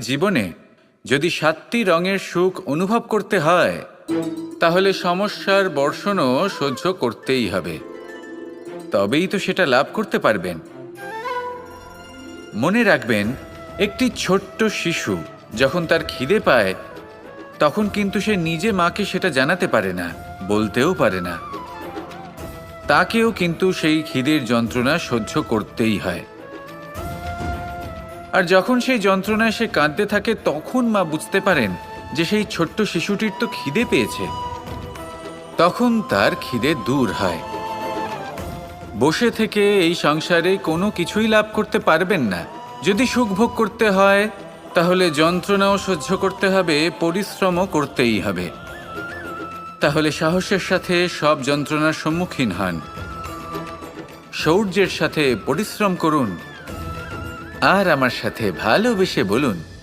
জীবনে যদি 7টি রঙের সুখ অনুভব করতে হয়, তাহলে সমস্যার বর্ষণও সহ্য করতেই হবে। তবেই তো সেটা লাভ করতে পারবেন। মনে রাখবেন, একটি ছোট্ট শিশু যখন তার খিদে পায়, তখন কিন্তু সে নিজে মাকে সেটা জানাতে পারে না, বলতেও পারে না। তাকেও কিন্তু সেই খিদের যন্ত্রণা সহ্য করতেই হয়। আর যখন সেই যন্ত্রণায় সে কাঁদতে থাকে, তখন মা বুঝতে পারেন যে সেই ছোট্ট শিশুটির তো খিদে পেয়েছে। তখন তার খিদে দূর হয়। বসে থেকে এই সংসারে কোনো কিছুই লাভ করতে পারবেন না। যদি সুখ ভোগ করতে হয়, তাহলে যন্ত্রণাও সহ্য করতে হবে, পরিশ্রমও করতেই হবে। তাহলে সাহসের সাথে সব যন্ত্রণার সম্মুখীন হন, শৌর্যের সাথে পরিশ্রম করুন, আর আমার সাথে ভালোবেসে বলুন,